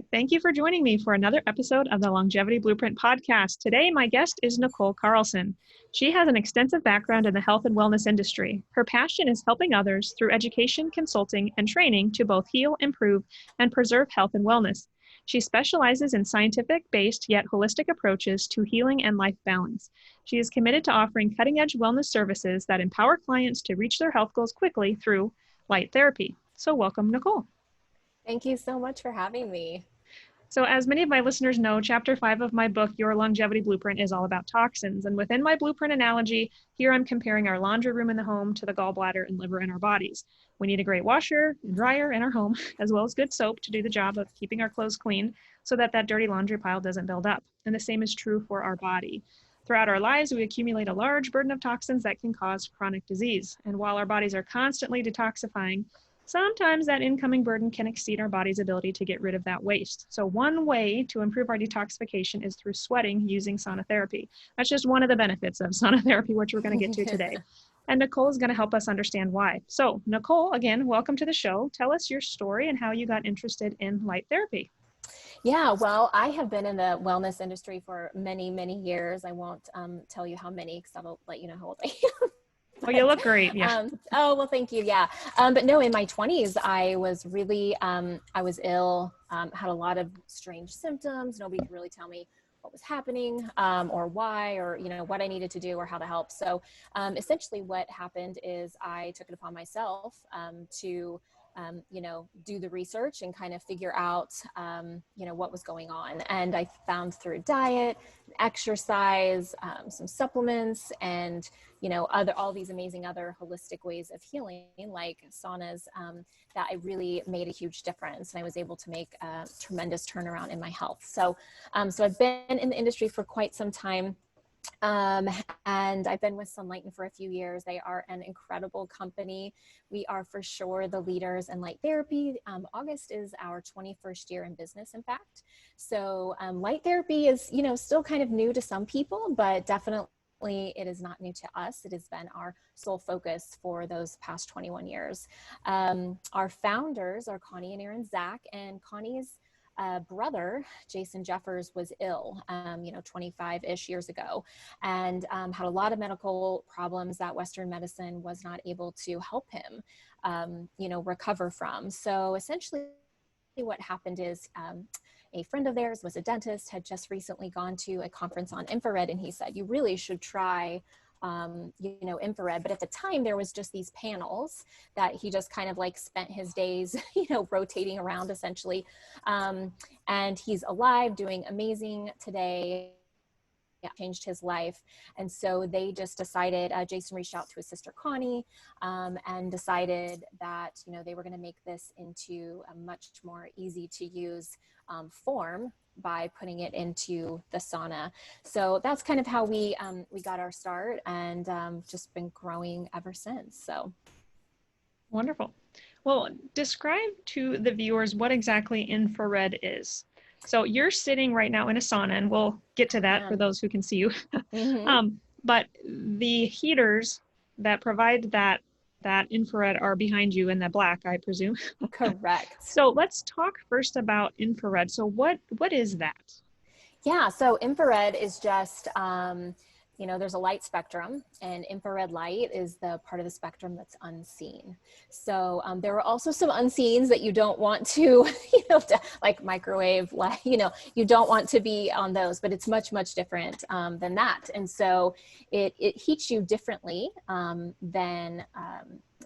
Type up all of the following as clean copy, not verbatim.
Thank you for joining me for another episode of the Longevity Blueprint podcast. Today, my guest is Nicole Carlson. She has an extensive background in the health and wellness industry. Her passion is helping others through education, consulting, and training to both heal, improve, and preserve health and wellness. She specializes in scientific-based yet holistic approaches to healing and life balance. She is committed to offering cutting-edge wellness services that empower clients to reach their health goals quickly through light therapy. So welcome, Nicole. Thank you so much for having me. So as many of my listeners know, Chapter 5 of my book, Your Longevity Blueprint, is all about toxins. And within my blueprint analogy, here I'm comparing our laundry room in the home to the gallbladder and liver in our bodies. We need a great washer and dryer in our home, as well as good soap to do the job of keeping our clothes clean so that dirty laundry pile doesn't build up. And the same is true for our body. Throughout our lives, we accumulate a large burden of toxins that can cause chronic disease. And while our bodies are constantly detoxifying, sometimes that incoming burden can exceed our body's ability to get rid of that waste. So one way to improve our detoxification is through sweating using sauna therapy. That's just one of the benefits of sauna therapy, which we're going to get to today. And Nicole is going to help us understand why. So Nicole, again, welcome to the show. Tell us your story and how you got interested in light therapy. Yeah, well, I have been in the wellness industry for many, many years. I won't tell you how many because that'll let you know how old I am. Oh, you look great. Yeah. Well, thank you. Yeah. But no, in my 20s, I was really, I was ill, had a lot of strange symptoms. Nobody could really tell me what was happening, or why, or, what I needed to do or how to help. So, essentially what happened is I took it upon myself, to do the research and kind of figure out, what was going on. And I found through diet, exercise, some supplements, and, all these amazing other holistic ways of healing, like saunas, that I really made a huge difference. And I was able to make a tremendous turnaround in my health. So I've been in the industry for quite some time. And I've been with Sunlighten for a few years. They are an incredible company. We are for sure the leaders in light therapy. August is our 21st year in business, in fact. So light therapy is, still kind of new to some people, but definitely it is not new to us. It has been our sole focus for those past 21 years. Our founders are Connie and Aaron Zach, and Connie's brother, Jason Jeffers, was ill, 25-ish years ago, and had a lot of medical problems that Western medicine was not able to help him, recover from. So essentially what happened is, a friend of theirs was a dentist, had just recently gone to a conference on infrared, and he said, you really should try infrared. But at the time there was just these panels that he just kind of like spent his days, rotating around essentially. And he's alive, doing amazing today. Yeah, changed his life. And so they just decided, Jason reached out to his sister Connie, and decided that, they were going to make this into a much more easy to use form by putting it into the sauna. So that's kind of how we got our start, and just been growing ever since. So wonderful. Well, describe to the viewers what exactly infrared is. So you're sitting right now in a sauna, and we'll get to that for those who can see you. Mm-hmm. But the heaters that provide that infrared are behind you in the black, I presume. Correct. So let's talk first about infrared. So what is that? Yeah, so infrared is just, there's a light spectrum, and infrared light is the part of the spectrum that's unseen. So there are also some unseens that you don't want to, like microwave, you don't want to be on those, but it's much, much different than that. And so it heats you differently than,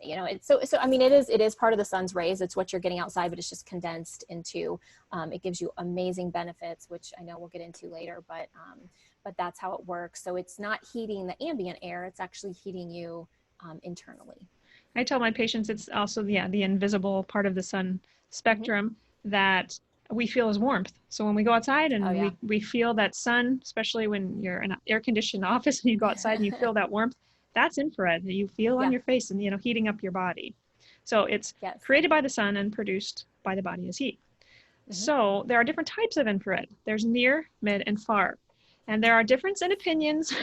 it is part of the sun's rays. It's what you're getting outside, but it's just condensed into, it gives you amazing benefits, which I know we'll get into later, but that's how it works. So it's not heating the ambient air, it's actually heating you internally. I tell my patients it's also the invisible part of the sun spectrum that we feel as warmth. So when we go outside and we feel that sun, especially when you're in an air-conditioned office and you go outside and you feel that warmth, that's infrared that you feel on your face and, heating up your body. So it's created by the sun and produced by the body as heat. Mm-hmm. So there are different types of infrared. There's near, mid, and far. And there are difference in opinions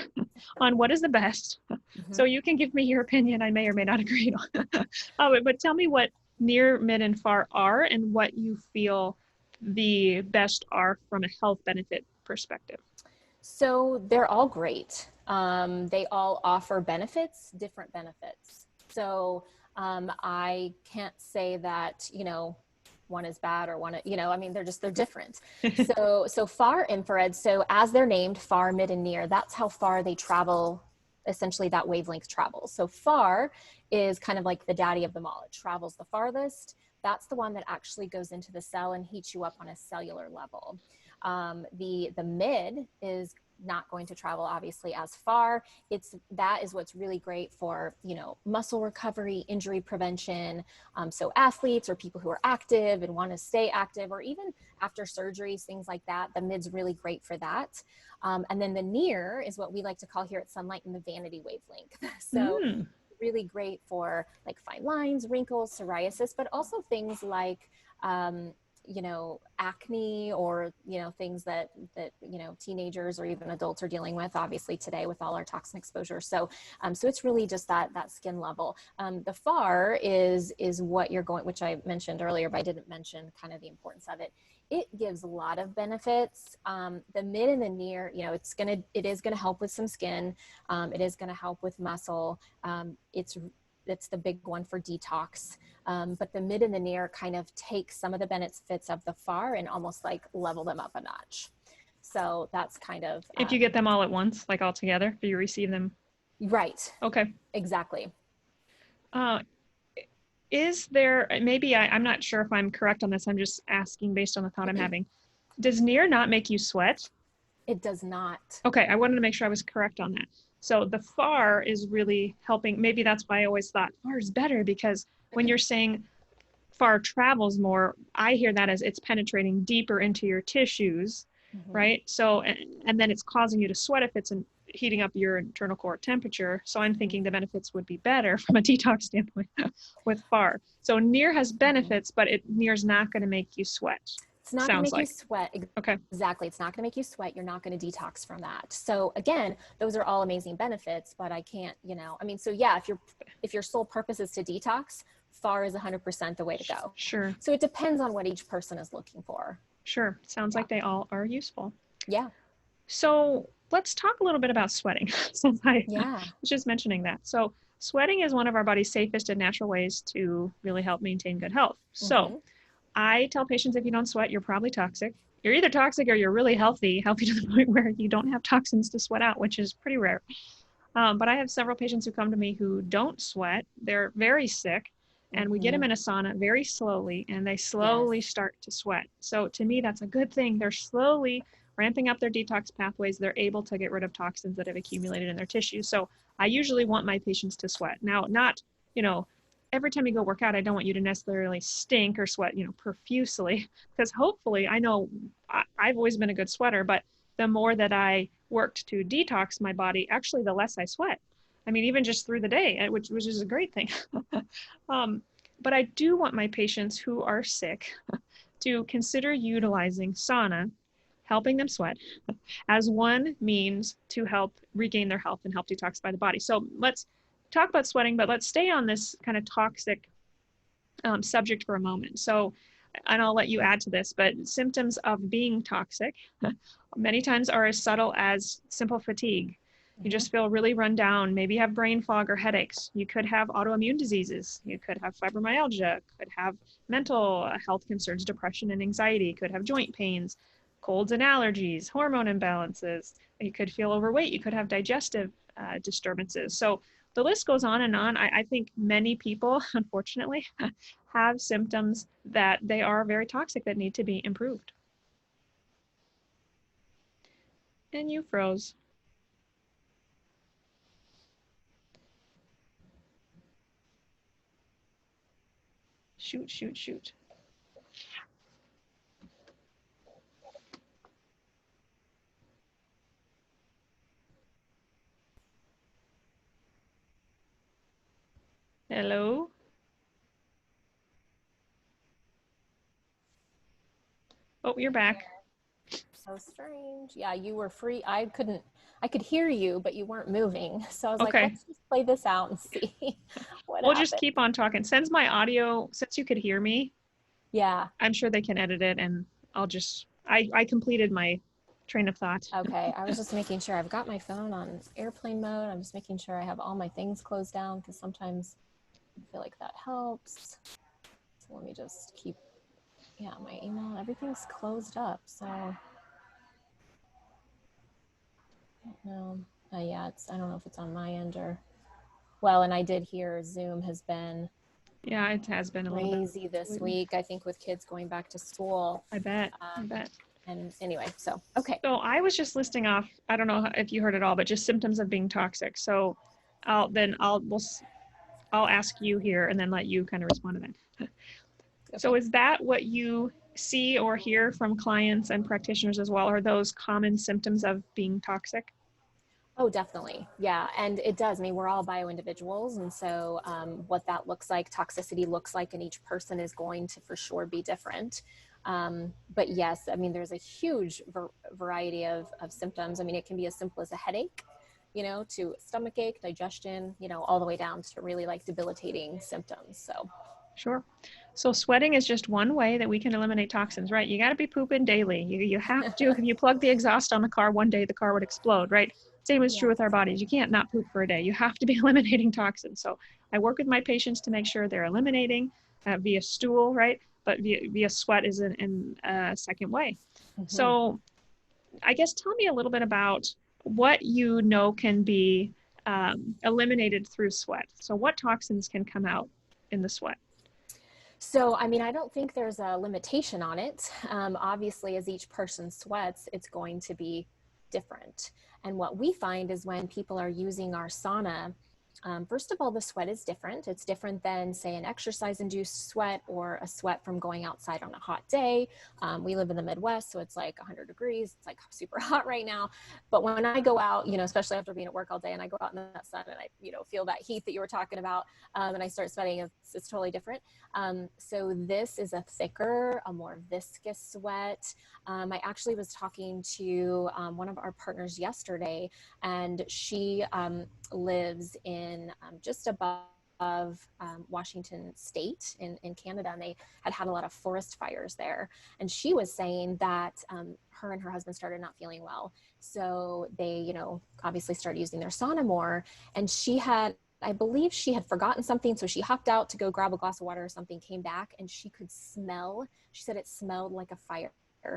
on what is the best. Mm-hmm. So you can give me your opinion. I may or may not agree on. But tell me what near, mid, and far are, and what you feel the best are from a health benefit perspective? So they're all great. They all offer benefits, different benefits. So I can't say that, one is bad or one, I mean, they're different. So far infrared. So as they're named, far, mid, and near, that's how far they travel. Essentially that wavelength travels. So far is kind of like the daddy of them all. It travels the farthest. That's the one that actually goes into the cell and heats you up on a cellular level. The mid is not going to travel obviously as far. That is what's really great for, muscle recovery, injury prevention. So athletes or people who are active and want to stay active, or even after surgeries, things like that, the mid's really great for that. And then the near is what we like to call here at Sunlighten the vanity wavelength. So really great for like fine lines, wrinkles, psoriasis, but also things like, acne, or, things that, teenagers or even adults are dealing with, obviously today with all our toxin exposure. So it's really just that skin level. The far is what you're going, which I mentioned earlier, but I didn't mention kind of the importance of it. It gives a lot of benefits. The mid and the near, it is going to help with some skin. It is going to help with muscle. It's the big one for detox. But the mid and the near kind of take some of the benefits of the far and almost like level them up a notch. So that's kind of... if you get them all at once, like all together, do you receive them? Right. Okay. Exactly. Is there, maybe I'm not sure if I'm correct on this. I'm just asking based on the thought I'm having. Does near not make you sweat? It does not. Okay. I wanted to make sure I was correct on that. So the far is really helping. Maybe that's why I always thought far is better, because when you're saying far travels more, I hear that as it's penetrating deeper into your tissues, right? So, and then it's causing you to sweat if it's heating up your internal core temperature. So I'm thinking the benefits would be better from a detox standpoint with far. So near has benefits, but near's not going to make you sweat. It's not going to make you sweat. Okay. Exactly. It's not going to make you sweat. You're not going to detox from that. So again, those are all amazing benefits, but I can't, so yeah, if your sole purpose is to detox, far is 100% the way to go. Sure. So it depends on what each person is looking for. Sure. Sounds like they all are useful. Yeah. So let's talk a little bit about sweating, since I was just mentioning that. So sweating is one of our body's safest and natural ways to really help maintain good health. So I tell patients, if you don't sweat, you're probably toxic. You're either toxic or you're really healthy to the point where you don't have toxins to sweat out, which is pretty rare. But I have several patients who come to me who don't sweat. They're very sick, and we get them in a sauna very slowly, and they slowly start to sweat. So to me, that's a good thing. They're slowly ramping up their detox pathways. They're able to get rid of toxins that have accumulated in their tissue. So I usually want my patients to sweat. Now, not, every time you go work out, I don't want you to necessarily stink or sweat, profusely, because hopefully, I know I've always been a good sweater, but the more that I worked to detox my body, actually, the less I sweat. I mean, even just through the day, which is a great thing. But I do want my patients who are sick to consider utilizing sauna, helping them sweat, as one means to help regain their health and help detoxify the body. So let's talk about sweating, but let's stay on this kind of toxic subject for a moment. So, and I'll let you add to this, but symptoms of being toxic many times are as subtle as simple fatigue. You just feel really run down, maybe have brain fog or headaches. You could have autoimmune diseases. You could have fibromyalgia, could have mental health concerns, depression and anxiety, could have joint pains, colds and allergies, hormone imbalances. You could feel overweight. You could have digestive disturbances. So the list goes on and on. I think many people, unfortunately, have symptoms that they are very toxic that need to be improved. And you froze. Shoot. Hello? Oh, you're back. So strange. Yeah, you were free. I could hear you, but you weren't moving. So I was like, let's just play this out and see what We'll happens. just keep on talking. Since my audio, since you could hear me, yeah, I'm sure they can edit it and I completed my train of thought. Okay, I was just making sure I've got my phone on airplane mode. I'm just making sure I have all my things closed down because sometimes I feel like that helps. So let me just keep, yeah, my email, everything's closed up. So I don't know. Yeah, I don't know if it's on my end or, well, and I did hear Zoom has been Yeah, it has been a little bit crazy this week, I think, with kids going back to school. I bet. And anyway, so, okay. So I was just listing off, I don't know if you heard it all, but just symptoms of being toxic. So I'll ask you here and then let you kind of respond to that. So Okay. is that what you see or hear from clients and practitioners as well? Are those common symptoms of being toxic? Oh, definitely. Yeah. And it does. I mean, we're all bio individuals. And so what that looks like, toxicity looks like in each person is going to for sure be different. But yes, I mean, there's a huge variety of symptoms. I mean, it can be as simple as a headache, to stomach ache, digestion, all the way down to really like debilitating symptoms. So, Sure. So sweating is just one way that we can eliminate toxins, right? You got to be pooping daily. You have to. If you plug the exhaust on the car one day, the car would explode, right? Same is true yes. with our bodies. You can't not poop for a day. You have to be eliminating toxins. So I work with my patients to make sure they're eliminating via stool, right? But via sweat is in a second way. Mm-hmm. So I guess tell me a little bit about what you know can be eliminated through sweat. So what toxins can come out in the sweat? So, I mean, I don't think there's a limitation on it. Obviously, as each person sweats, it's going to be different. And what we find is when people are using our sauna, first of all, the sweat is different. It's different than, say, an exercise induced sweat or a sweat from going outside on a hot day. We live in the Midwest, so it's like 100 degrees. It's like super hot right now. But when I go out, especially after being at work all day and I go out in that sun and I, feel that heat that you were talking about, and I start sweating, it's totally different. So this is a thicker, a more viscous sweat. I actually was talking to one of our partners yesterday, and she lives in just above Washington State in Canada, and they had a lot of forest fires there. And she was saying that her and her husband started not feeling well. So they, obviously started using their sauna more. And I believe she had forgotten something. So she hopped out to go grab a glass of water or something, came back, and she said it smelled like a fire.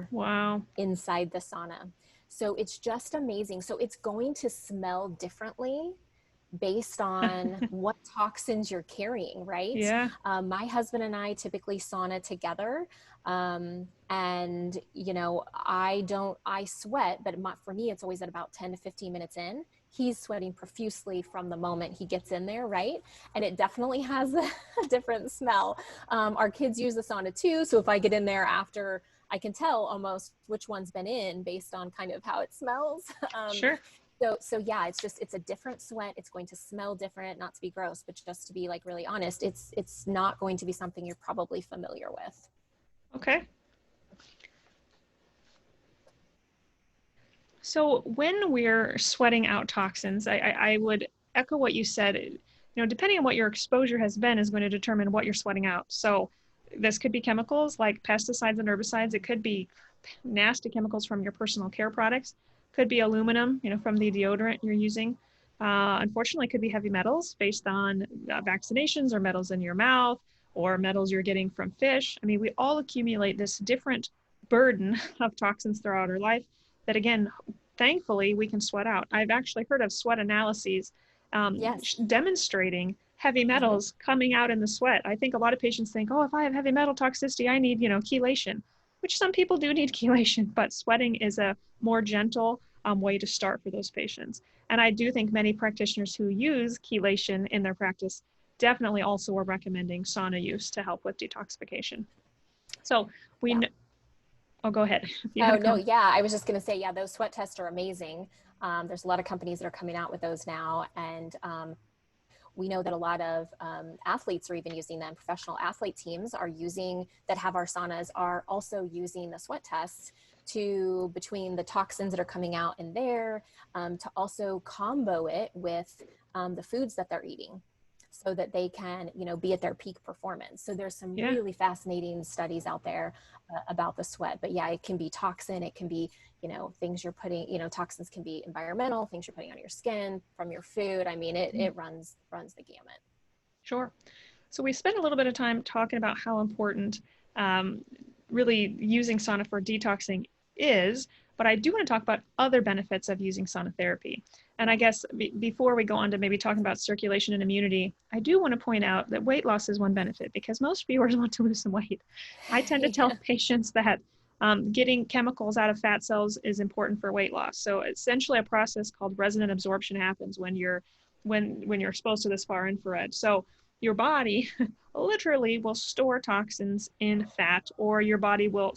Wow. Inside the sauna. So it's just amazing. So it's going to smell differently based on what toxins you're carrying, right? Yeah. My husband and I typically sauna together. And, I sweat, but for me, it's always at about 10 to 15 minutes in. He's sweating profusely from the moment he gets in there, right? And it definitely has a different smell. Our kids use the sauna too. So if I get in there after, I can tell almost which one's been in based on kind of how it smells. Sure. So yeah, it's a different sweat. It's going to smell different, not to be gross, but just to be like really honest, it's not going to be something you're probably familiar with. Okay. So when we're sweating out toxins, I would echo what you said. Depending on what your exposure has been is going to determine what you're sweating out. So this could be chemicals like pesticides and herbicides. It could be nasty chemicals from your personal care products. Could be aluminum, from the deodorant you're using. Unfortunately, it could be heavy metals based on vaccinations or metals in your mouth or metals you're getting from fish. I mean, we all accumulate this different burden of toxins throughout our life that, again, thankfully, we can sweat out. I've actually heard of sweat analyses Yes. demonstrating heavy Mm-hmm. metals coming out in the sweat. I think a lot of patients think, oh, if I have heavy metal toxicity, I need, chelation, which some people do need chelation, but sweating is a more gentle way to start for those patients. And I do think many practitioners who use chelation in their practice definitely also are recommending sauna use to help with detoxification. So we, Yeah. oh, go ahead if you had Oh a no, comment. yeah. I was just gonna say, yeah, those sweat tests are amazing. There's a lot of companies that are coming out with those now, and we know that a lot of athletes are even using them. Professional athlete teams that have our saunas are also using the sweat tests between the toxins that are coming out in there, to also combo it with the foods that they're eating. so that they can, be at their peak performance. So there's some really fascinating studies out there about the sweat. But yeah, it can be toxin, it can be, things you're putting, toxins can be environmental, things you're putting on your skin, from your food. I mean, it runs the gamut. Sure. So we spent a little bit of time talking about how important really using sauna for detoxing is, but I do want to talk about other benefits of using sauna therapy. And I guess before we go on to maybe talking about circulation and immunity, I do want to point out that weight loss is one benefit because most viewers want to lose some weight. I tend to tell patients that getting chemicals out of fat cells is important for weight loss. So essentially a process called resonant absorption happens when you're exposed to this far infrared. So your body literally will store toxins in fat, or your body will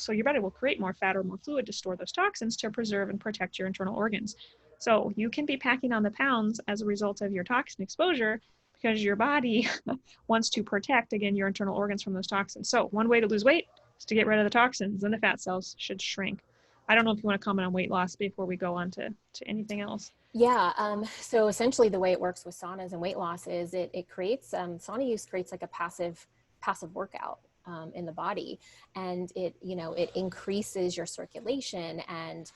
create more fat or more fluid to store those toxins to preserve and protect your internal organs. So you can be packing on the pounds as a result of your toxin exposure because your body wants to protect, again, your internal organs from those toxins. So one way to lose weight is to get rid of the toxins, and the fat cells should shrink. I don't know if you want to comment on weight loss before we go on to anything else. Yeah. So essentially the way it works with saunas and weight loss is it creates, sauna use creates like a passive workout in the body. And it increases your circulation and,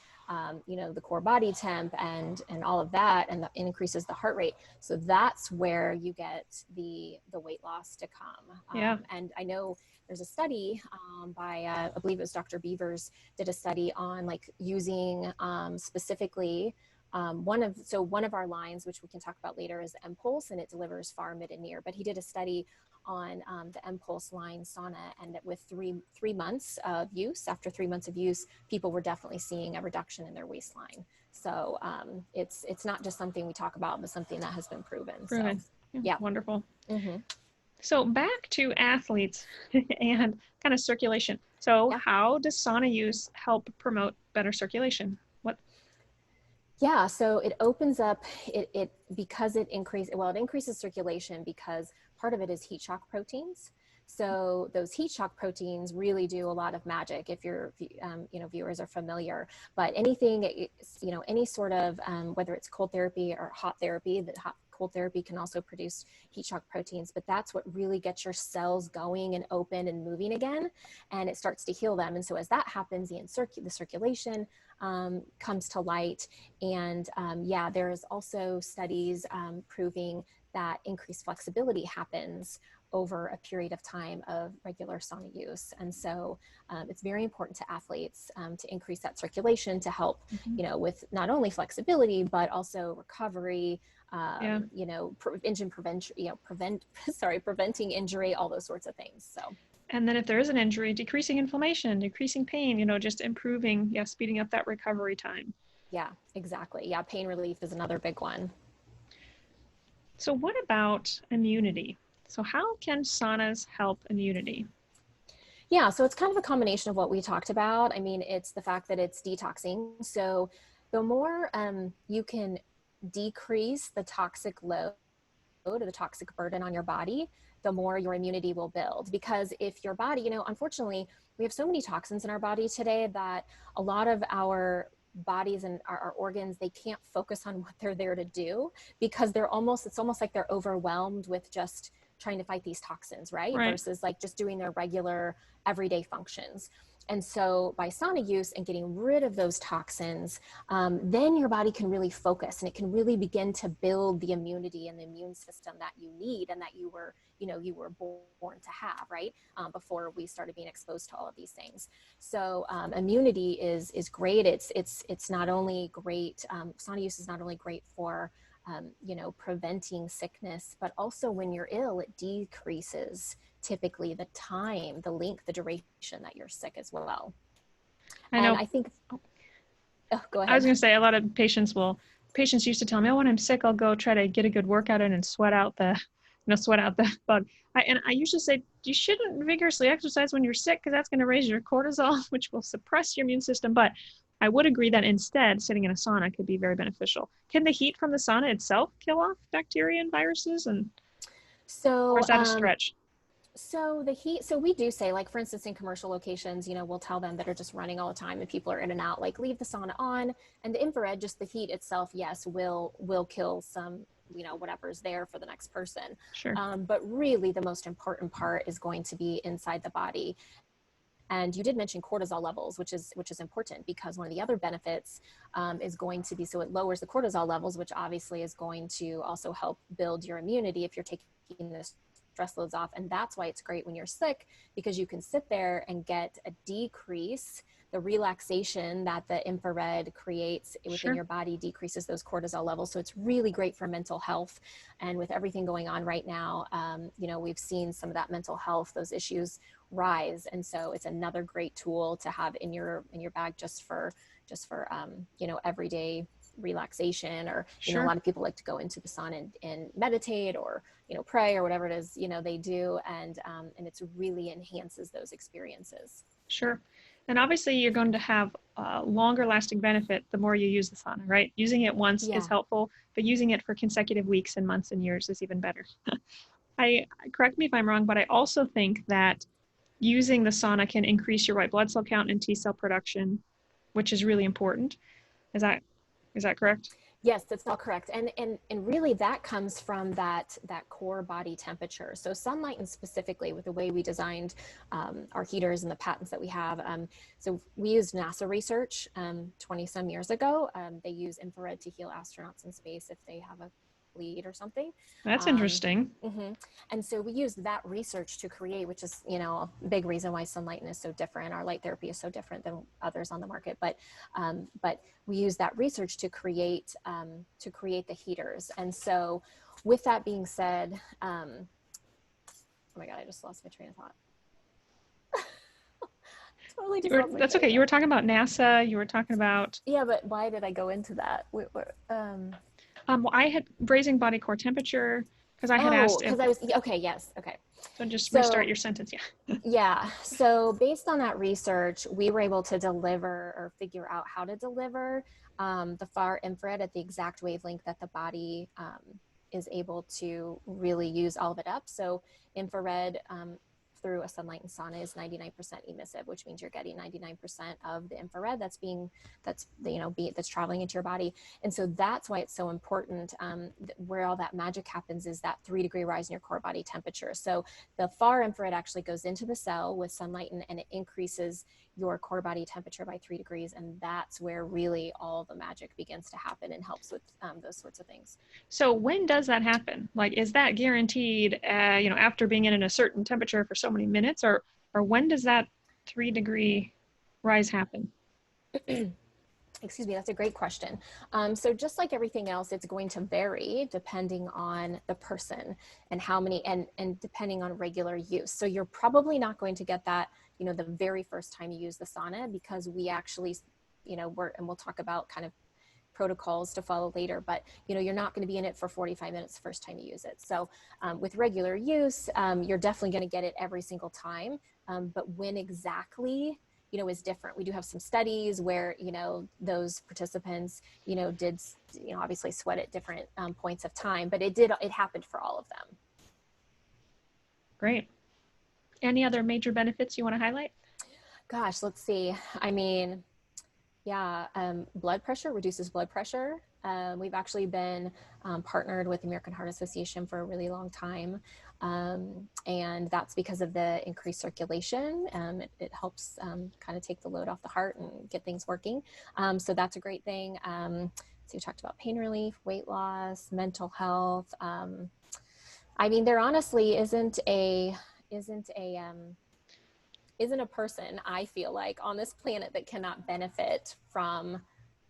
the core body temp and all of that, and it increases the heart rate. So that's where you get the weight loss to come. And I know there's a study by, I believe it was Dr. Beavers did a study on like using specifically one of our lines, which we can talk about later, is the M-Pulse, and it delivers far, mid, and near. But he did a study on the M-Pulse line sauna, and that with three months of use, after 3 months of use, people were definitely seeing a reduction in their waistline. So it's not just something we talk about, but something that has been proven. So, yeah. Wonderful. Mm-hmm. So back to athletes and kind of circulation. So how does sauna use help promote better circulation? Yeah, so it opens up because it increases circulation because part of it is heat shock proteins. So those heat shock proteins really do a lot of magic if viewers are familiar. But anything, any sort of, whether it's cold therapy or hot therapy, cold therapy can also produce heat shock proteins, but that's what really gets your cells going and open and moving again, and it starts to heal them. And so as that happens, the circulation comes to light. And there's also studies proving that increased flexibility happens over a period of time of regular sauna use. And so it's very important to athletes to increase that circulation to help, with not only flexibility, but also recovery, preventing injury, all those sorts of things. So. And then if there is an injury, decreasing inflammation, decreasing pain, just improving, speeding up that recovery time. Yeah, exactly. Yeah, pain relief is another big one. So what about immunity? So how can saunas help immunity? Yeah, so it's kind of a combination of what we talked about. I mean, it's the fact that it's detoxing. So the more you can decrease the toxic load or the toxic burden on your body, the more your immunity will build. Because if your body, unfortunately, we have so many toxins in our body today that a lot of our bodies and our organs, they can't focus on what they're there to do because it's almost like they're overwhelmed with just trying to fight these toxins, right? Versus like just doing their regular everyday functions. And so by sauna use and getting rid of those toxins, then your body can really focus and it can really begin to build the immunity and the immune system that you need and that you were born to have, right? Before we started being exposed to all of these things. So immunity is great. It's not only great, sauna use is not only great for preventing sickness, but also when you're ill, it decreases typically the time, the length, the duration that you're sick as well. I know. And I think, go ahead. I was going to say a lot of patients used to tell me, when I'm sick, I'll go try to get a good workout in and sweat out the bug. I usually say you shouldn't vigorously exercise when you're sick because that's going to raise your cortisol, which will suppress your immune system. But I would agree that instead, sitting in a sauna could be very beneficial. Can the heat from the sauna itself kill off bacteria and viruses? Or is that a stretch? So the heat, so we do say, like, for instance, in commercial locations, we'll tell them that are just running all the time and people are in and out, like, leave the sauna on, and the infrared, just the heat itself, yes, will kill some whatever's there for the next person. Sure. But really the most important part is going to be inside the body. And you did mention cortisol levels, which is important, because one of the other benefits is going to be, so it lowers the cortisol levels, which obviously is going to also help build your immunity if you're taking the stress loads off. And that's why it's great when you're sick, because you can sit there and get a decrease. The relaxation that the infrared creates within your body decreases those cortisol levels. So it's really great for mental health. And with everything going on right now, we've seen some of that mental health, those issues rise. And so it's another great tool to have in your bag just for everyday relaxation, or a lot of people like to go into the sauna and meditate, or pray, or whatever it is they do, and it's really enhances those experiences. Sure. And obviously you're going to have longer lasting benefit the more you use the sauna, right? Using it once is helpful, but using it for consecutive weeks and months and years is even better. Correct me if I'm wrong, but I also think that using the sauna can increase your white blood cell count and T cell production, which is really important. Is that correct? Yes, that's all correct. And really that comes from that core body temperature. So Sunlighten specifically, with the way we designed our heaters and the patents that we have. So we used NASA research 20 some years ago. They use infrared to heal astronauts in space if they have a bleed or something. That's interesting. And so we used that research to create, which is, a big reason why Sunlighten is so different. Our light therapy is so different than others on the market. But we use that research to create the heaters. And so with that being said, oh my God, I just lost my train of thought. That's okay. You were talking about NASA. You were talking about. Yeah, but why did I go into that? Well, I had raising body core temperature because I had asked. Because I was okay. Yes. Okay. So restart your sentence. Yeah. Yeah. So based on that research, we were able to deliver, or figure out how to deliver the far infrared at the exact wavelength that the body is able to really use all of it up. So infrared through a Sunlighten sauna is 99% emissive, which means you're getting 99% of the infrared that's traveling into your body. And so that's why it's so important. Where all that magic happens is that 3-degree rise in your core body temperature. So the far infrared actually goes into the cell with Sunlighten, and it increases your core body temperature by 3 degrees. And that's where really all the magic begins to happen and helps with those sorts of things. So when does that happen? Like, is that guaranteed, after being in a certain temperature for so many minutes, or when does that 3-degree rise happen? Excuse me, that's a great question. So just like everything else, it's going to vary depending on the person and how many, and depending on regular use. So you're probably not going to get that, the very first time you use the sauna, because we actually, and we'll talk about kind of protocols to follow later, but you're not going to be in it for 45 minutes the first time you use it. So with regular use, you're definitely going to get it every single time. But when exactly, is different. We do have some studies where, those participants, did, obviously sweat at different points of time, but it happened for all of them. Great. Any other major benefits you want to highlight? Gosh, let's see. I mean, yeah, blood pressure, reduces blood pressure. We've actually been partnered with the American Heart Association for a really long time. And that's because of the increased circulation. It helps kind of take the load off the heart and get things working. So that's a great thing. So we talked about pain relief, weight loss, mental health. I mean, there honestly isn't a person, I feel like, on this planet that cannot benefit from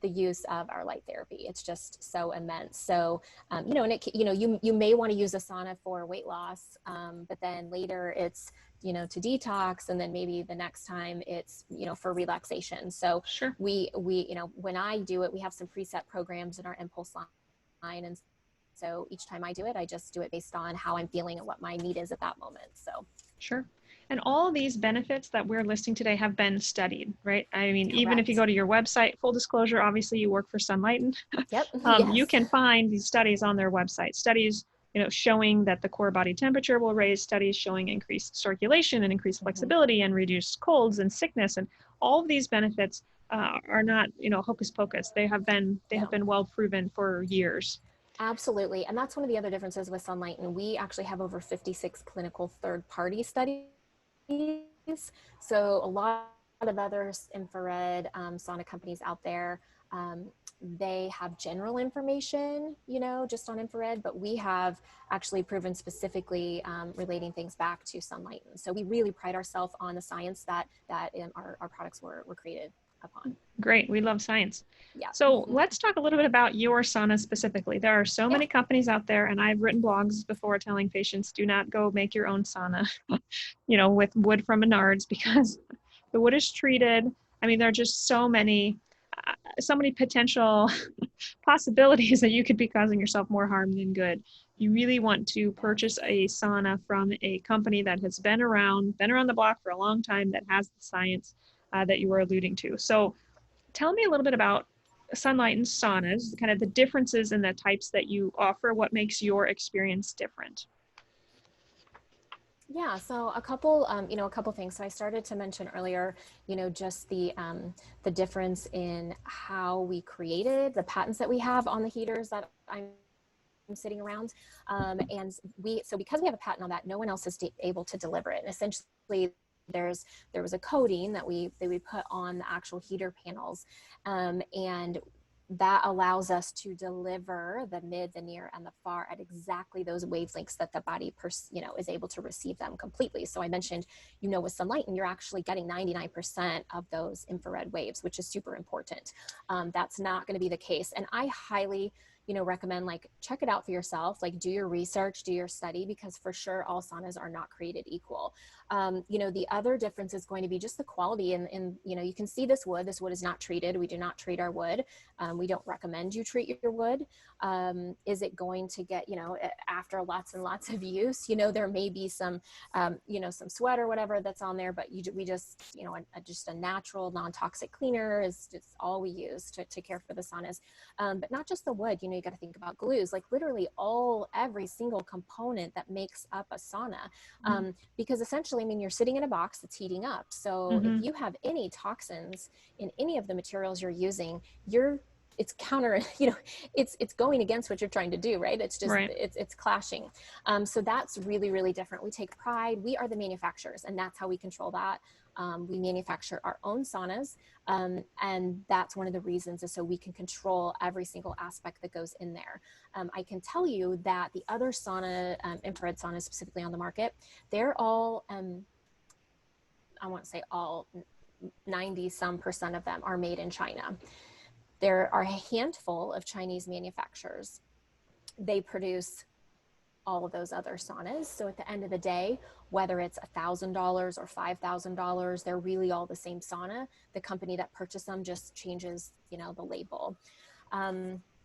the use of our light therapy. It's just so immense. So, and you may want to use a sauna for weight loss, but then later it's, to detox. And then maybe the next time it's, for relaxation. So sure. we, when I do it, we have some preset programs in our Impulse line. And so each time I do it, I just do it based on how I'm feeling and what my need is at that moment. So sure. And all these benefits that we're listing today have been studied, right? I mean, Correct. Even if you go to your website, full disclosure, obviously you work for Sunlighten. Yep. Yes. You can find these studies on their website. Studies, showing that the core body temperature will raise, studies showing increased circulation and increased flexibility and reduced colds and sickness. And all of these benefits are not, hocus pocus. They have been well proven for years. Absolutely. And that's one of the other differences with Sunlighten. We actually have over 56 clinical third-party studies. So a lot of other infrared sauna companies out there, they have general information, you know, just on infrared, but we have actually proven specifically relating things back to Sunlighten. So we really pride ourselves on the science that our products were created upon. Great. We love science. Yeah. So let's talk a little bit about your sauna specifically. There are so many companies out there, and I've written blogs before telling patients, do not go make your own sauna, you know, with wood from Menards, because the wood is treated. I mean, there are just so many potential possibilities that you could be causing yourself more harm than good. You really want to purchase a sauna from a company that has been around the block for a long time, that has the science that you were alluding to. So tell me a little bit about Sunlighten Saunas, kind of the differences in the types that you offer. What makes your experience different? Yeah, so a couple, a couple things. So I started to mention earlier, just the difference in how we created the patents that we have on the heaters that I'm sitting around, and because we have a patent on that, no one else is able to deliver it. And essentially, there was a coating that we put on the actual heater panels, and that allows us to deliver the mid, the near, and the far at exactly those wavelengths that the body is able to receive them completely. So I mentioned, with Sunlighten, you're actually getting 99% of those infrared waves, which is super important. That's not going to be the case. And I highly recommend, check it out for yourself, do your research, do your study, because for sure all saunas are not created equal. The other difference is going to be just the quality, and you can see this wood is not treated. We do not treat our wood. We don't recommend you treat your wood. Is it going to get, after lots and lots of use, there may be some, some sweat or whatever that's on there, but we just, just a natural non-toxic cleaner is just all we use to care for the saunas. But not just the wood, you got to think about glues, literally every single component that makes up a sauna. Because essentially, you're sitting in a box that's heating up. So if you have any toxins in any of the materials you're using, it's counter, it's going against what you're trying to do, right? It's just, right. It's clashing. So that's really, really different. We take pride. We are the manufacturers, and that's how we control that. We manufacture our own saunas, and that's one of the reasons is so we can control every single aspect that goes in there. I can tell you that the other sauna, infrared saunas specifically on the market, they're all, I won't say all, 90% of them are made in China. There are a handful of Chinese manufacturers. They produce all of those other saunas. So at the end of the day, whether it's $1,000 or $5,000, they're really all the same sauna. The company that purchased them just changes, the label.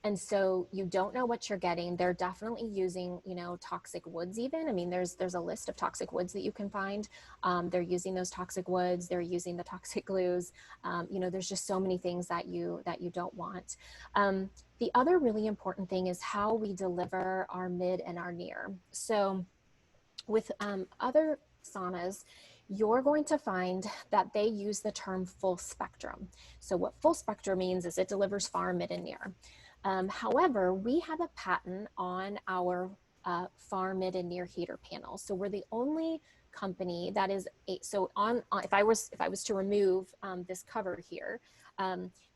And so you don't know what you're getting. They're definitely using, toxic woods even. There's a list of toxic woods that you can find. They're using those toxic woods. They're using the toxic glues. There's just so many things that you don't want. The other really important thing is how we deliver our mid and our near. So with other saunas, you're going to find that they use the term full spectrum. So what full spectrum means is it delivers far, mid, and near. However, we have a patent on our far, mid, and near heater panels. So we're the only company that is if I was to remove this cover here,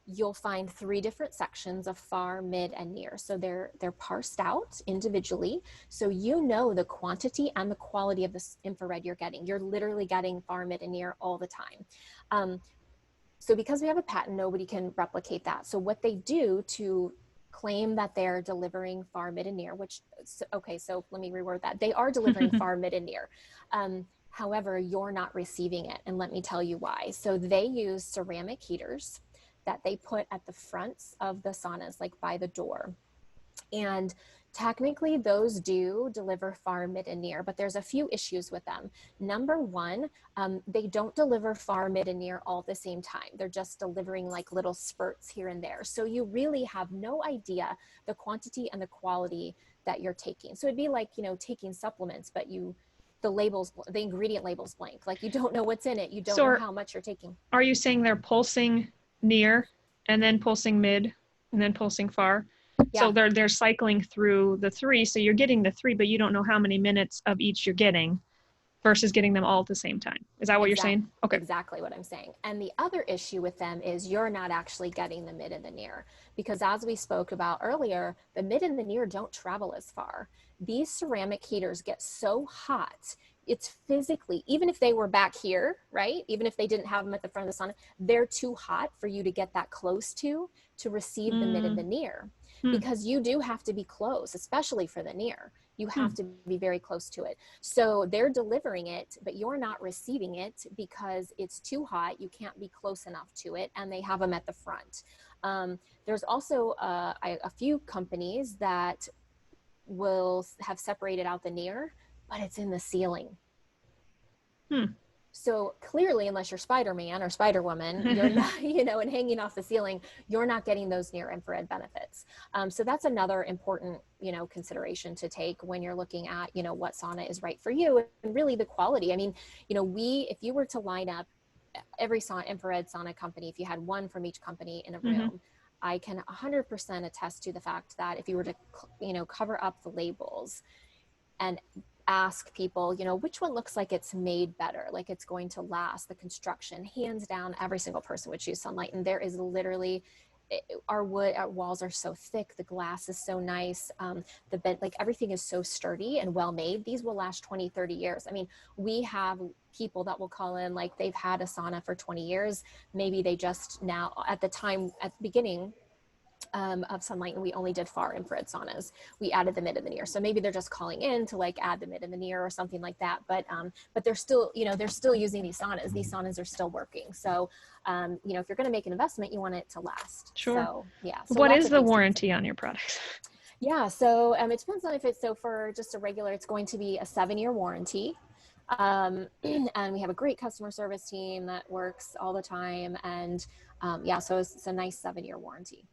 you'll find 3 different sections of far, mid, and near. So they're parsed out individually. So the quantity and the quality of this infrared you're getting. You're literally getting far, mid, and near all the time. So because we have a patent, nobody can replicate that. So what they do to claim that they're delivering far, mid, and near, so let me reword that. They are delivering far, mid, and near. However, you're not receiving it. And let me tell you why. So they use ceramic heaters that they put at the fronts of the saunas, by the door. And technically those do deliver far, mid, and near, but there's a few issues with them. Number one, they don't deliver far, mid, and near all at the same time. They're just delivering little spurts here and there. So you really have no idea the quantity and the quality that you're taking. So it'd be like, taking supplements, but the ingredient label's blank. You don't know what's in it. You don't know how much you're taking. Are you saying they're pulsing near and then pulsing mid and then pulsing far? So Yeah, they're cycling through the three. So you're getting the three, but you don't know how many minutes of each you're getting versus getting them all at the same time. Is that what you're saying? Okay. exactly what I'm saying. And the other issue with them is you're not actually getting the mid and the near, because as we spoke about earlier, the mid and the near don't travel as far. These ceramic heaters get so hot. It's physically, even if they were back here, right? Even if they didn't have them at the front of the sauna, they're too hot for you to get that close to receive the mid and the Mm, near, hmm, because you do have to be close, especially for the near. You hmm. have to be very close to it. So they're delivering it, but you're not receiving it because it's too hot. You can't be close enough to it, and they have them at the front. There's also a few companies that will have separated out the near, but it's in the ceiling. Hmm. So clearly, unless you're Spider-Man or Spider-Woman, you're not, and hanging off the ceiling, you're not getting those near infrared benefits. So that's another important, consideration to take when you're looking at, what sauna is right for you, and really the quality. I mean, if you were to line up every infrared sauna company, if you had one from each company in a Hmm. room, I can 100% attest to the fact that if you were to, cover up the labels and ask people, which one looks like it's made better, like it's going to last, the construction, hands down, every single person would choose Sunlighten. There is literally, our walls are so thick, the glass is so nice, the bed, like everything is so sturdy and well made. These will last 20, 30 years. I mean, we have people that will call in like they've had a sauna for 20 years. Maybe they just now, at the beginning of Sunlighten, we only did far infrared saunas. We added the mid and the near. So maybe they're just calling in to like add the mid and the near or something like that. But they're still, they're still using these saunas. These saunas are still working. So, if you're going to make an investment, you want it to last. Sure. So yeah, so What lots is of the things to consider. warranty on your products? Yeah, so it depends on if it's, so for just a regular, it's going to be a 7-year warranty. And we have a great customer service team that works all the time. And yeah, so it's a nice 7-year warranty.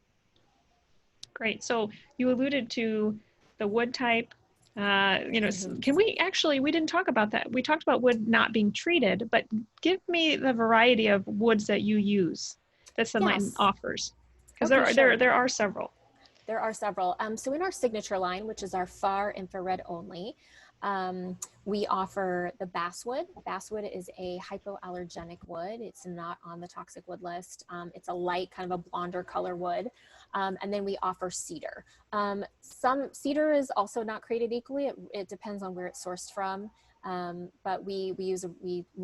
Great. So you alluded to the wood type. Mm-hmm. Can we actually, we didn't talk about that. We talked about wood not being treated, but give me the variety of woods that you use that Sunlighten Yes. offers. Because Okay, sure. there are several. There are several. So in our signature line, which is our far infrared only, we offer the basswood. Basswood is a hypoallergenic wood. It's not on the toxic wood list. It's a light, kind of a blonder color wood. And then we offer cedar. Some cedar is also not created equally. It depends on where it's sourced from. But we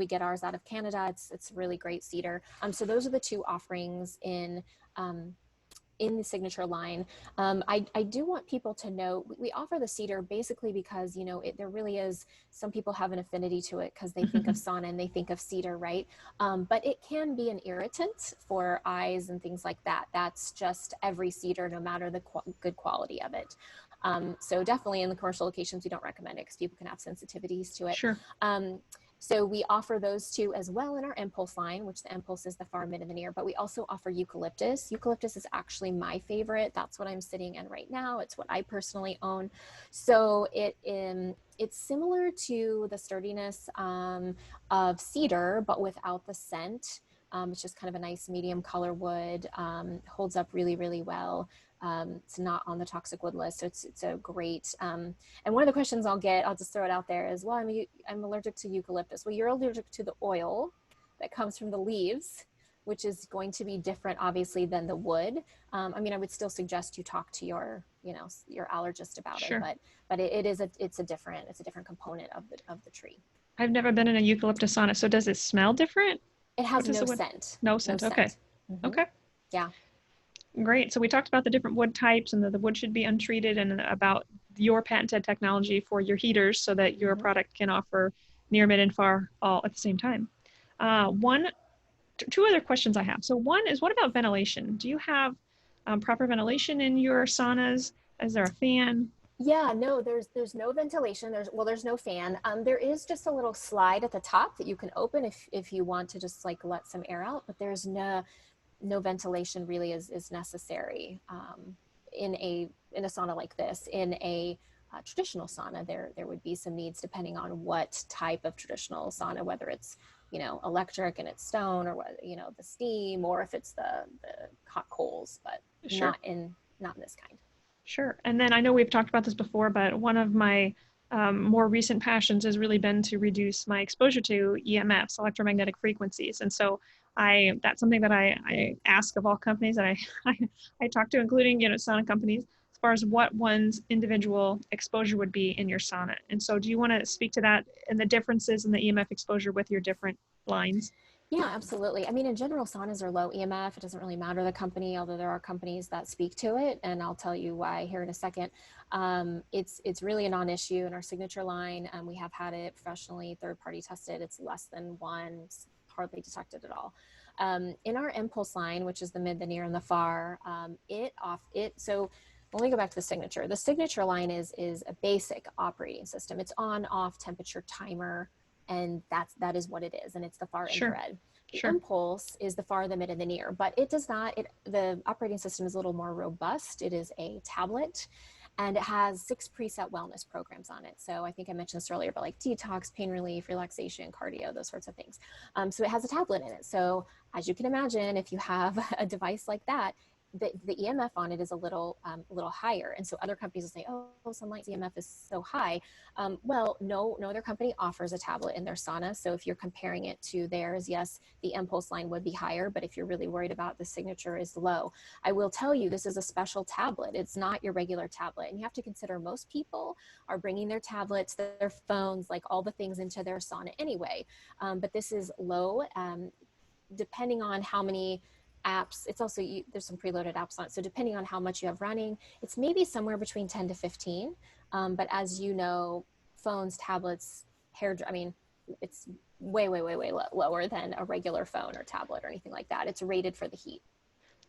get ours out of Canada. It's really great cedar. So those are the two offerings um, in the signature line. I do want people to know we offer the cedar basically because, there really is, some people have an affinity to it because they think of sauna and they think of cedar, right? But it can be an irritant for eyes and things like that. That's just every cedar, no matter the good quality of it. So definitely in the commercial locations, we don't recommend it because people can have sensitivities to it. Sure. So we offer those two as well in our impulse line, which the impulse is the far mid and the near, but we also offer eucalyptus. Eucalyptus is actually my favorite. That's what I'm sitting in right now. It's what I personally own. So it's similar to the sturdiness of cedar, but without the scent. It's just kind of a nice medium color wood, holds up really, really well. It's not on the toxic wood list, so it's a great. And one of the questions I'll just throw it out there is, well, I'm allergic to eucalyptus. Well, you're allergic to the oil that comes from the leaves, which is going to be different, obviously, than the wood. I would still suggest you talk to your allergist about it, Sure. but it's a different component of the tree. I've never been in a eucalyptus sauna. So does it smell different? It What has does no the wood? scent. No No scent. Okay. scent. Mm-hmm. Okay. Yeah. Great. So we talked about the different wood types and that the wood should be untreated and about your patented technology for your heaters so that your Mm-hmm. product can offer near, mid, and far all at the same time. Two other questions I have. So one is, what about ventilation? Do you have proper ventilation in your saunas? Is there a fan? Yeah, no, there's no ventilation. There's no fan. There is just a little slide at the top that you can open if you want to just like let some air out, but there's no ventilation really is necessary in a sauna like this. In a traditional sauna, there would be some needs depending on what type of traditional sauna, whether it's electric and it's stone, or what the steam, or if it's the hot coals, but Sure. not in this kind. Sure. And then I know we've talked about this before, but one of my more recent passions has really been to reduce my exposure to EMFs, electromagnetic frequencies. And so that's something that I ask of all companies that I talk to, including, sauna companies, as far as what one's individual exposure would be in your sauna. And so do you want to speak to that and the differences in the EMF exposure with your different lines? Yeah, absolutely. I mean, in general, saunas are low EMF. It doesn't really matter the company, although there are companies that speak to it, and I'll tell you why here in a second. It's really a non-issue in our signature line. We have had it professionally third-party tested. It's less than one, it's hardly detected at all. In our impulse line, which is the mid, the near, and the far, so when we go back to the signature, line is a basic operating system. It's on, off, temperature, timer, and that is what it is, and it's the far Sure. infrared. The Sure. impulse is the far, the mid, and the near, but the operating system is a little more robust. It is a tablet, and it has 6 preset wellness programs on it. So I think I mentioned this earlier, but like detox, pain relief, relaxation, cardio, those sorts of things. So it has a tablet in it. So as you can imagine, if you have a device like that, the EMF on it is a little higher. And so other companies will say, oh, Sunlight's EMF is so high. Well, no other company offers a tablet in their sauna. So if you're comparing it to theirs, yes, the impulse line would be higher, but if you're really worried about the signature is low. I will tell you, this is a special tablet. It's not your regular tablet. And you have to consider most people are bringing their tablets, their phones, like all the things into their sauna anyway. But this is low, depending on how many apps. It's also, there's some preloaded apps on it. So depending on how much you have running, it's maybe somewhere between 10 to 15. But as you know, phones, tablets, it's way lower than a regular phone or tablet or anything like that. It's rated for the heat.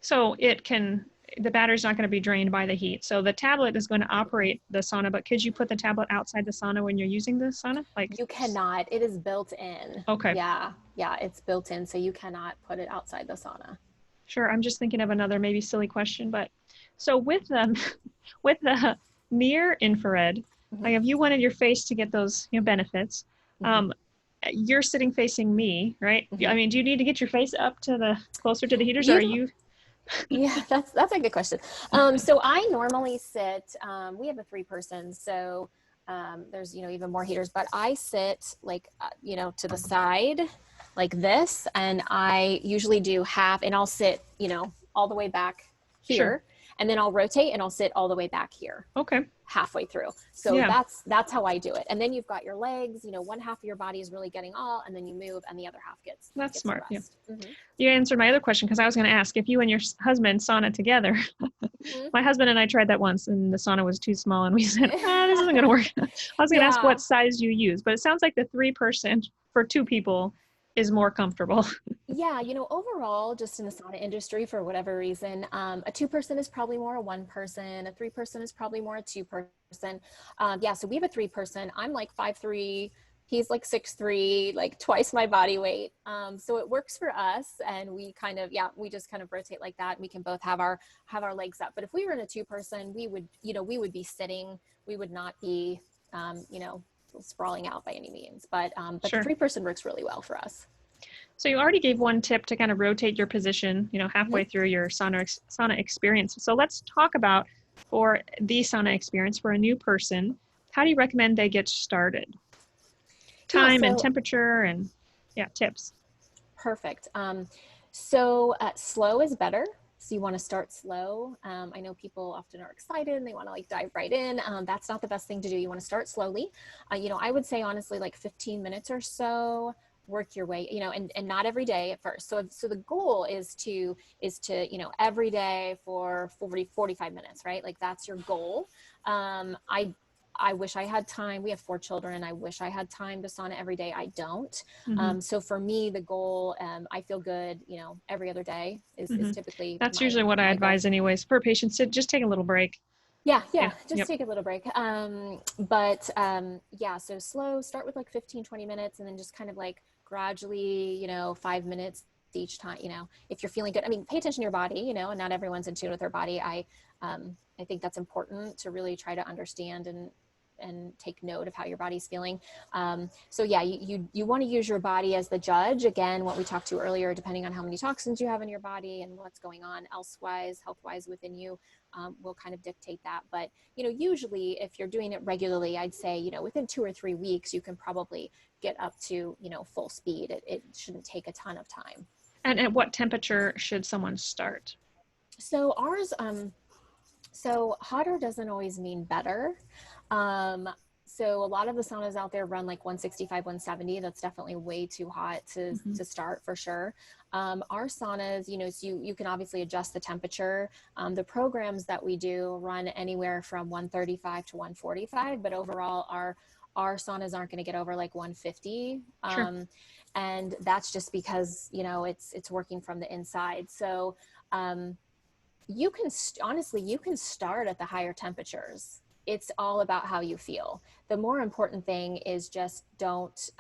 So the battery's not going to be drained by the heat. So the tablet is going to operate the sauna, but could you put the tablet outside the sauna when you're using the sauna? You cannot. It is built in. Okay. Yeah, it's built in. So you cannot put it outside the sauna. Sure. I'm just thinking of another maybe silly question, but so with with the near infrared, Mm-hmm. like if you wanted your face to get those benefits, Mm-hmm. You're sitting facing me, right? Mm-hmm. I mean, do you need to get your face up to closer to the heaters, or are you? Yeah, that's a good question. So I normally sit. We have a 3-person, so there's even more heaters, but I sit like to the side like this, and I usually do half, and I'll sit all the way back here. Sure. And then I'll rotate and I'll sit all the way back here. Okay. Halfway through. So yeah. that's how I do it. And then you've got your legs, one half of your body is really getting all, and then you move and the other half gets smart. Yeah. Mm-hmm. You answered my other question, because I was going to ask if you and your husband sauna together. Mm-hmm. My husband and I tried that once, and the sauna was too small, and we said, this isn't going to work. I was going to ask what size you use, but it sounds like the 3-person for 2 people is more comfortable. Yeah, overall, just in the sauna industry, for whatever reason, a 2-person is probably more a 1-person, a 3-person is probably more a 2-person. So we have a 3-person. I'm like 5'3", he's like 6'3", like twice my body weight. So it works for us, and we we just kind of rotate like that, and we can both have our legs up. But if we were in a 2-person, we would be sitting. We would not be, sprawling out by any means. But Sure. The 3-person works really well for us. So you already gave one tip to kind of rotate your position, halfway through your sauna experience. So let's talk about, for the sauna experience for a new person, how do you recommend they get started? Time and temperature and tips. Perfect. So slow is better. So you want to start slow. I know people often are excited and they want to dive right in. That's not the best thing to do. You want to start slowly. I would say honestly, 15 minutes or so, work your way, and not every day at first. So the goal is to every day for 45 minutes, right? That's your goal. I wish I had time. We have 4 children. I wish I had time to sauna every day. I don't. Mm-hmm. So for me, the goal, I feel good, every other day is typically. That's usually what I advise anyways, for patients to just take a little break. Yeah. Just take a little break. So slow, start with 15, 20 minutes, and then just kind of gradually, 5 minutes each time, if you're feeling good. I mean, pay attention to your body, and not everyone's in tune with their body. I think that's important to really try to understand and and take note of how your body's feeling. So yeah, you want to use your body as the judge. Again, what we talked to earlier, depending on how many toxins you have in your body and what's going on elsewise, health-wise within you, will kind of dictate that. But, usually if you're doing it regularly, I'd say, within 2 or 3 weeks, you can probably get up to, full speed. It shouldn't take a ton of time. And at what temperature should someone start? So ours, so hotter doesn't always mean better. So a lot of the saunas out there run like 165, 170. That's definitely way too hot to start for sure. Our saunas, so you can obviously adjust the temperature. The programs that we do run anywhere from 135 to 145, but overall our saunas aren't going to get over like 150. Sure. And that's just because, it's working from the inside. So, you can honestly, you can start at the higher temperatures. It's all about how you feel. The more important thing is just don't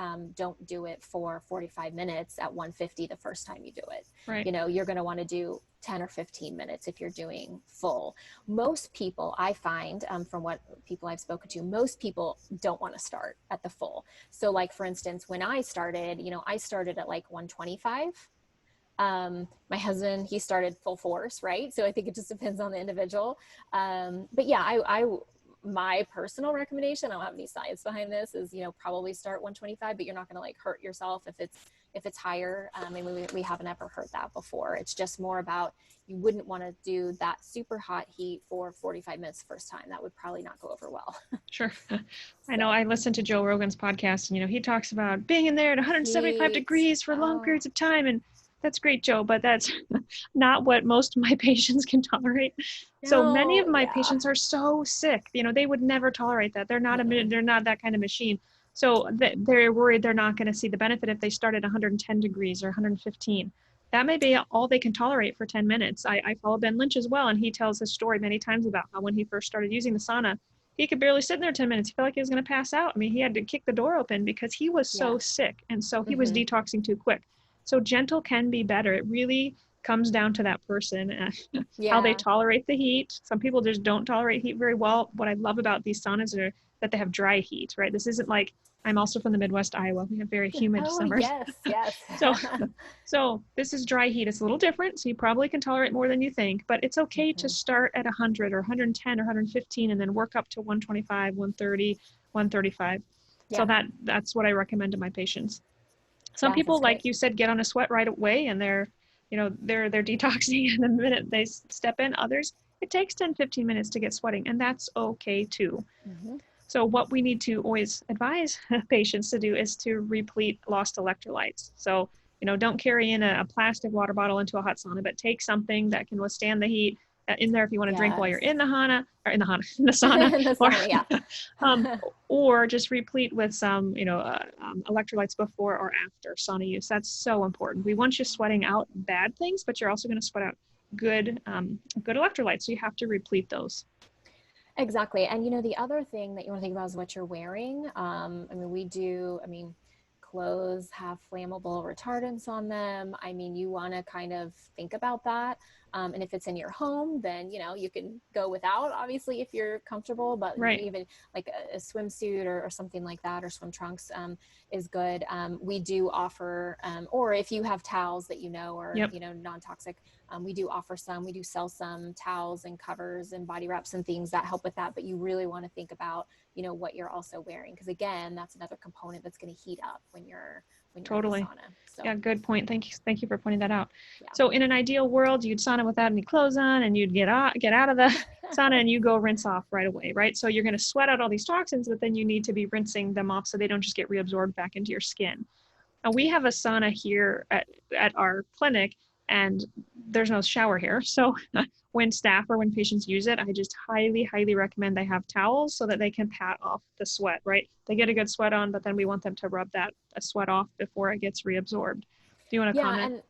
do it for 45 minutes at 150 the first time you do it. Right. You're going to want to do 10 or 15 minutes if you're doing full. Most people, I find, from what people I've spoken to, most people don't want to start at the full. So like, for instance, when I started, I started at like 125. My husband, he started full force, right? So I think it just depends on the individual. But yeah, my personal recommendation, I don't have any science behind this, is, probably start 125, but you're not going to like hurt yourself if it's higher. We haven't ever heard that before. It's just more about, you wouldn't want to do that super hot heat for 45 minutes the first time. That would probably not go over well. Sure. I know I listened to Joe Rogan's podcast, and, he talks about being in there at 175 degrees for long periods of time. And that's great, Joe, but that's not what most of my patients can tolerate. So many of my patients are so sick, they would never tolerate that. They're not they're not that kind of machine. So they're worried they're not going to see the benefit if they start at 110 degrees or 115. That may be all they can tolerate for 10 minutes. I follow Ben Lynch as well, and he tells his story many times about how when he first started using the sauna, he could barely sit in there 10 minutes. He felt like he was going to pass out. I mean, he had to kick the door open because he was so sick, and so he was detoxing too quick. So gentle can be better. It really comes down to that person and how they tolerate the heat. Some people just don't tolerate heat very well. What I love about these saunas are that they have dry heat, right? This isn't like, I'm also from the Midwest, Iowa. We have very humid summers. Yes. So this is dry heat. It's a little different. So you probably can tolerate more than you think, but it's okay to start at 100 or 110 or 115 and then work up to 125, 130, 135. So that's what I recommend to my patients. Some people, like you said, get on a sweat right away and they're detoxing in the minute they step in. Others, it takes 10, 15 minutes to get sweating, and that's okay too. So what we need to always advise patients to do is to replete lost electrolytes. So, don't carry in a plastic water bottle into a hot sauna, but take something that can withstand the heat in there if you want to drink while you're in the sauna, or just replete with some, electrolytes before or after sauna use. That's so important. We want you sweating out bad things, but you're also going to sweat out good electrolytes. So you have to replete those. Exactly. And, the other thing that you want to think about is what you're wearing. Clothes have flammable retardants on them. You want to kind of think about that. And if it's in your home, then, you can go without, obviously, if you're comfortable, but even like a swimsuit or something like that, or swim trunks is good. We do offer, or if you have towels that are, non-toxic, we do offer some. We do sell some towels and covers and body wraps and things that help with that. But you really want to think about, what you're also wearing, because again, that's another component that's going to heat up when you're in the sauna. So. Yeah, good point. Thank you for pointing that out. So in an ideal world, you'd sauna without any clothes on, and you'd get out of the sauna and you go rinse off right away, right? So you're going to sweat out all these toxins, but then you need to be rinsing them off so they don't just get reabsorbed back into your skin. Now, we have a sauna here at our clinic, and there's no shower here. So when staff or when patients use it, I just highly, highly recommend they have towels so that they can pat off the sweat, right? They get a good sweat on, but then we want them to rub that sweat off before it gets reabsorbed. Do you want to comment?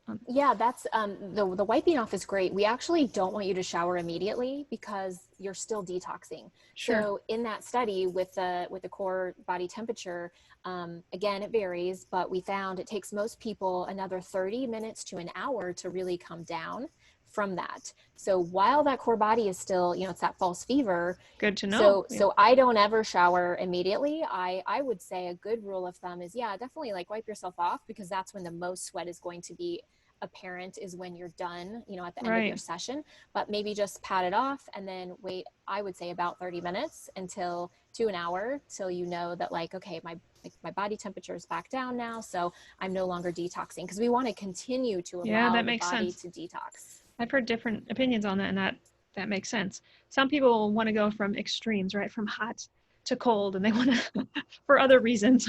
That's the wiping off is great. We actually don't want you to shower immediately because you're still detoxing. Sure. So in that study with the core body temperature, again, it varies, but we found it takes most people another 30 minutes to an hour to really come down from that. So while that core body is still, you know, it's that false fever. Good to know. So I don't ever shower immediately. I would say a good rule of thumb is, yeah, definitely like wipe yourself off, because that's when the most sweat is going to be apparent, is when you're done, you know, at the end of your session. But maybe just pat it off and then wait, I would say about 30 minutes to an hour till you know that, like, okay, my body temperature is back down now, so I'm no longer detoxing, because we want to continue to allow the body to detox. I've heard different opinions on that, and that makes sense. Some people want to go from extremes, right? From hot to cold, and they want to for other reasons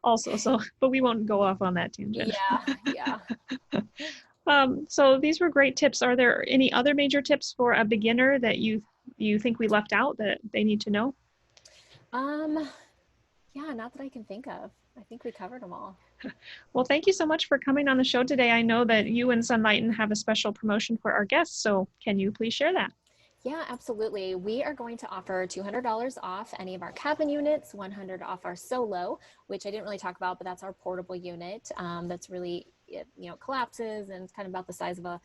also. So, but we won't go off on that tangent. Yeah. So these were great tips. Are there any other major tips for a beginner that you think we left out that they need to know? Yeah, not that I can think of. I think we covered them all. Well, thank you so much for coming on the show today. I know that you and Sunlighten have a special promotion for our guests, so can you please share that? Yeah, absolutely. We are going to offer $200 off any of our cabin units, $100 off our solo, which I didn't really talk about, but that's our portable unit. That's really, you know, collapses and it's kind of about the size of a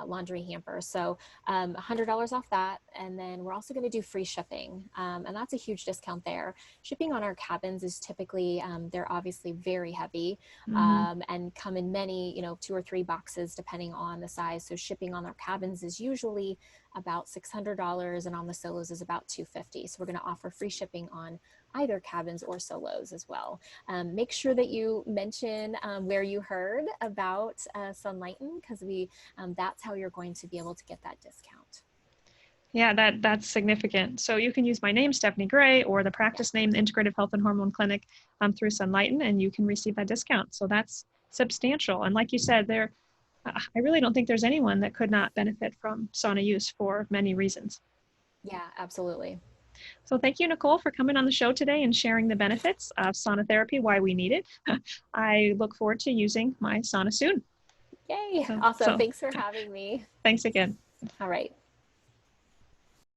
laundry hamper. So $100 off that. And then we're also going to do free shipping. And that's a huge discount there. Shipping on our cabins is typically, they're obviously very heavy and come in many, you know, 2 or 3 boxes depending on the size. So shipping on our cabins is usually about $600, and on the solos is about $250. So we're going to offer free shipping on either cabins or solos as well. Make sure that you mention where you heard about Sunlighten, because that's how you're going to be able to get that discount. Yeah, that's significant. So you can use my name, Stephanie Gray, or the practice name, the Integrative Health and Hormone Clinic, through Sunlighten, and you can receive that discount. So that's substantial. And like you said, I really don't think there's anyone that could not benefit from sauna use for many reasons. Yeah, absolutely. So thank you, Nicole, for coming on the show today and sharing the benefits of sauna therapy, why we need it. I look forward to using my sauna soon. Yay. Awesome. Thanks for having me. Thanks again. All right.